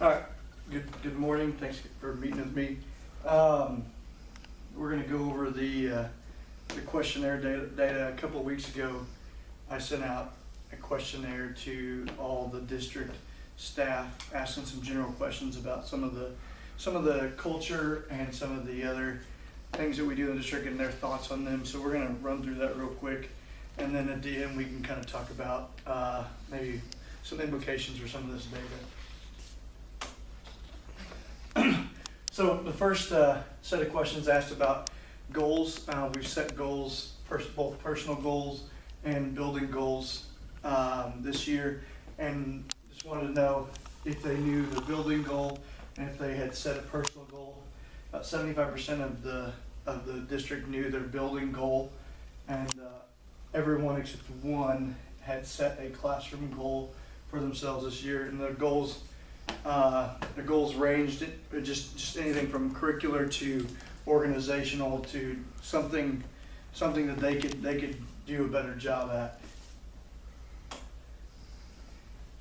All right, good morning. Thanks for meeting with me. We're going to go over the questionnaire data. A couple of weeks ago, I sent out a questionnaire to all the district staff, asking some general questions about some of the culture and some of the other things that we do in the district and their thoughts on them. So we're going to run through that real quick, and then at the end we can kind of talk about maybe some implications for some of this data. So the first set of questions asked about goals. We've set goals, both personal goals and building goals this year, and just wanted to know if they knew the building goal and if they had set a personal goal. About 75% of the district knew their building goal, and everyone except one had set a classroom goal for themselves this year, and their goals ranged just anything from curricular to organizational to something that they could do a better job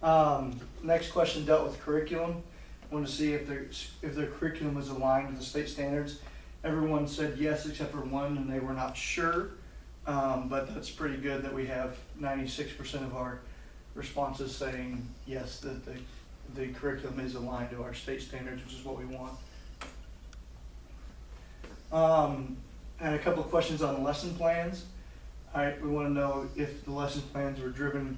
at. Next question dealt with curriculum. Wanted to see if their curriculum was aligned with the state standards. Everyone said yes except for one, and they were not sure. But that's pretty good that we have 96% of our responses saying yes, that the curriculum is aligned to our state standards, which is what we want. And a couple of questions on lesson plans. We want to know if the lesson plans were driven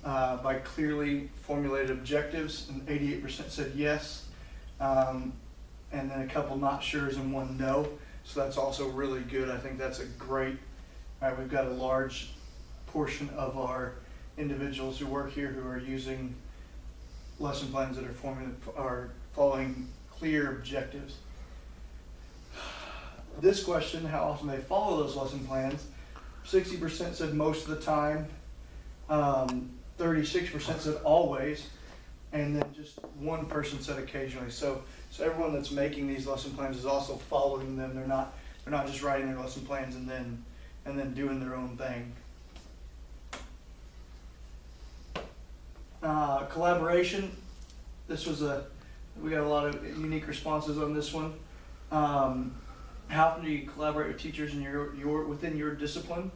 by clearly formulated objectives, and 88% said yes, and then a couple not sure's and one no. So that's also really good. I think that's a great. We've got a large portion of our individuals who work here who are using lesson plans that are following clear objectives. This question, how often they follow those lesson plans, 60% said most of the time, 36% said always, and then just one person said occasionally. So everyone that's making these lesson plans is also following them. They're not just writing their lesson plans and then doing their own thing. Collaboration. We got a lot of unique responses on this one. How often do you collaborate with teachers in within your discipline?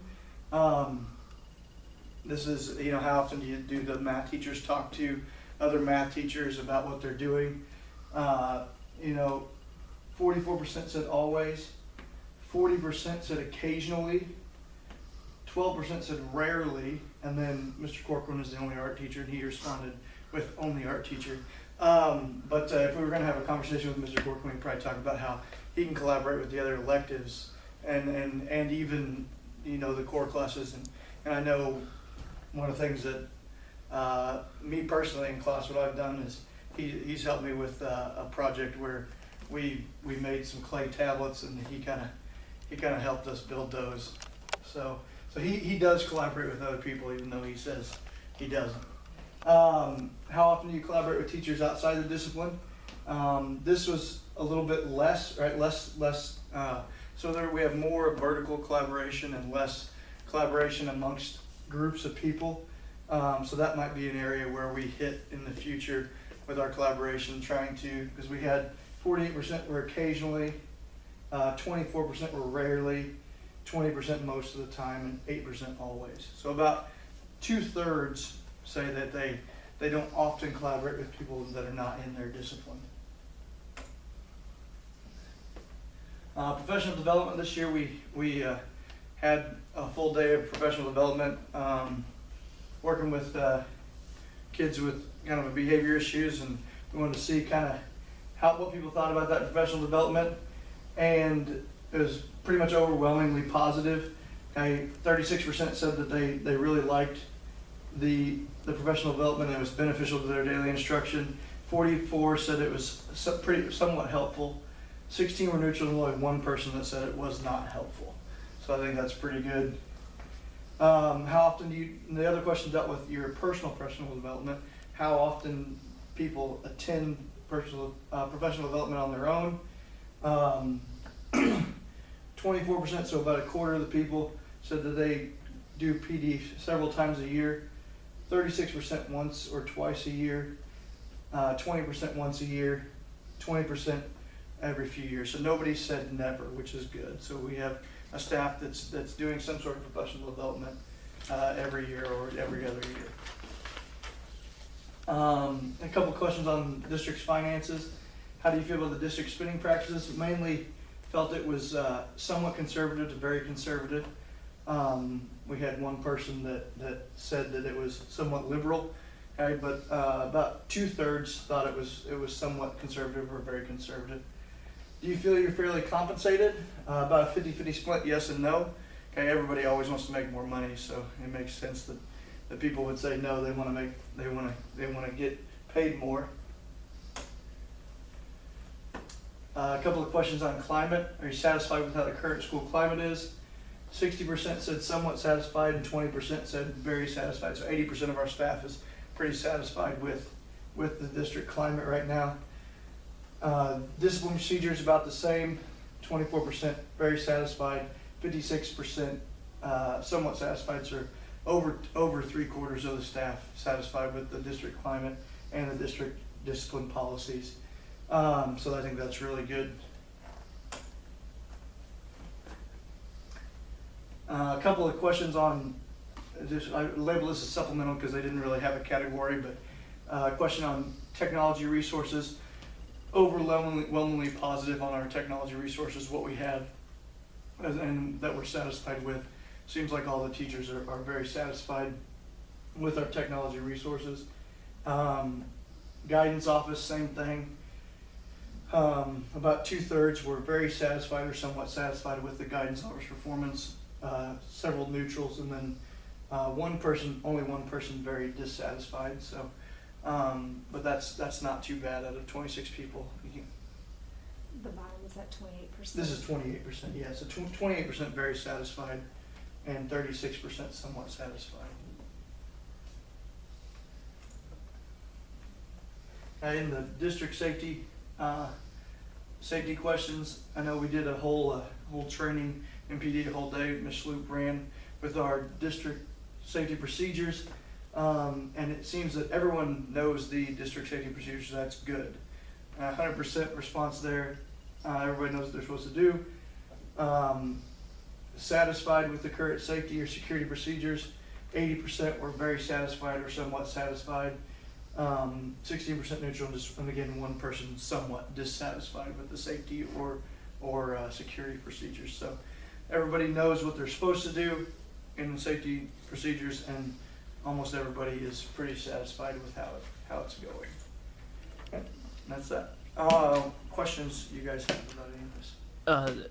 This is, how often do the math teachers talk to other math teachers about what they're doing? 44% said always, 40% said occasionally, 12% said rarely, and then Mr. Corcoran is the only art teacher, and he responded with only art teacher. But if we were going to have a conversation with Mr. Corcoran, we'd probably talk about how he can collaborate with the other electives and even the core classes. And I know one of the things that me personally in class, what I've done is he's helped me with a project where we made some clay tablets, and he kind of helped us build those. So he does collaborate with other people, even though he says he doesn't. How often do you collaborate with teachers outside the discipline? This was a little bit less, right? Less. So there we have more vertical collaboration and less collaboration amongst groups of people. So that might be an area where we hit in the future with our collaboration, because we had 48% were occasionally, 24% were rarely, 20% most of the time, and 8% always. So about 2/3 say that they don't often collaborate with people that are not in their discipline. Professional development this year, we had a full day of professional development, working with kids with kind of behavior issues, and we wanted to see kind of what people thought about that professional development, and it was pretty much overwhelmingly positive. 36% said that they really liked the professional development and it was beneficial to their daily instruction. 44 said it was somewhat helpful. 16 were neutral, and only one person that said it was not helpful. So I think that's pretty good. How often the other question dealt with your personal development. How often people attend professional development on their own. 24%, so about a quarter of the people said that they do PD several times a year. 36% once or twice a year. 20% once a year, 20% every few years. So nobody said never, which is good. So we have a staff that's doing some sort of professional development every year or every other year. A couple questions on district's finances. How do you feel about the district's spending practices? Mainly felt it was somewhat conservative to very conservative. We had one person that said that it was somewhat liberal, okay, but about 2/3 thought it was somewhat conservative or very conservative. Do you feel you're fairly compensated? About a 50-50 split, yes and no. Okay, everybody always wants to make more money, so it makes sense that people would say no. They want to get paid more. A couple of questions on climate. Are you satisfied with how the current school climate is? 60% said somewhat satisfied and 20% said very satisfied. So 80% of our staff is pretty satisfied with the district climate right now. Discipline procedure is about the same. 24% very satisfied, 56% somewhat satisfied. So over 3/4 of the staff satisfied with the district climate and the district discipline policies. So I think that's really good. A couple of questions on, I label this as supplemental because they didn't really have a category, but a question on technology resources. Overwhelmingly positive on our technology resources, what we have, and that we're satisfied with. Seems like all the teachers are very satisfied with our technology resources. Guidance office, same thing. About 2/3 were very satisfied or somewhat satisfied with the guidance office performance. Several neutrals, and then only one person very dissatisfied. So, but that's not too bad out of 26 people. The bottom is at 28%. This is 28%. Yeah, so 28% very satisfied, and 36% somewhat satisfied. In the district safety questions, I know we did a whole training in PD, a whole day. Ms. Sloop ran with our district safety procedures, and it seems that everyone knows the district safety procedures. So that's good. 100% response there. Everybody knows what they're supposed to do. Satisfied with the current safety or security procedures. 80% were very satisfied or somewhat satisfied. 16% neutral, and again, one person somewhat dissatisfied with the safety or security procedures. So everybody knows what they're supposed to do in the safety procedures, and almost everybody is pretty satisfied with how it's going. Okay, that's that. Questions you guys have about any of this?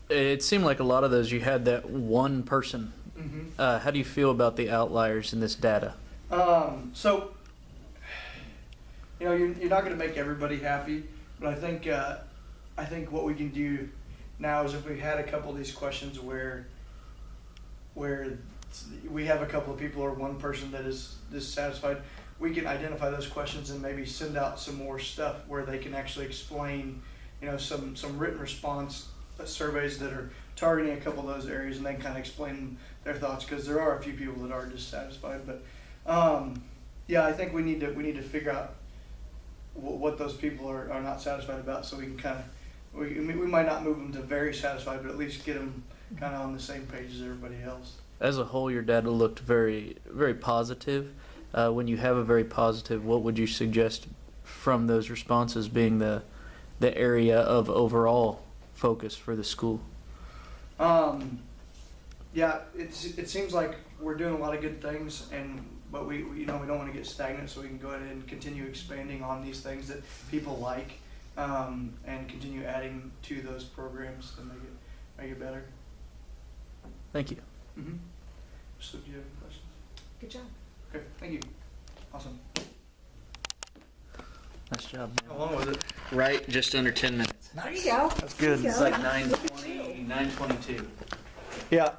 It seemed like a lot of those you had that one person. Mm-hmm. How do you feel about the outliers in this data? So, you're not going to make everybody happy, but I think what we can do now is if we had a couple of these questions where we have a couple of people or one person that is dissatisfied, we can identify those questions and maybe send out some more stuff where they can actually explain, some written response surveys that are targeting a couple of those areas, and then kind of explain their thoughts, because there are a few people that are dissatisfied. But yeah, I think we need to figure out what those people are not satisfied about, so we can we might not move them to very satisfied, but at least get them kind of on the same page as everybody else. As a whole, your data looked very, very positive. When you have a very positive, what would you suggest from those responses being the area of overall focus for the school? Yeah, it seems like we're doing a lot of good things, but we don't want to get stagnant, so we can go ahead and continue expanding on these things that people like, and continue adding to those programs to make it better. Thank you. Mm-hmm. So, do you have any questions? Good job. Okay, thank you. Awesome. Nice job. How long was it? Right, just under 10 minutes. There you go. That's good. There you It's go. like 9:20, 9:22. Yeah.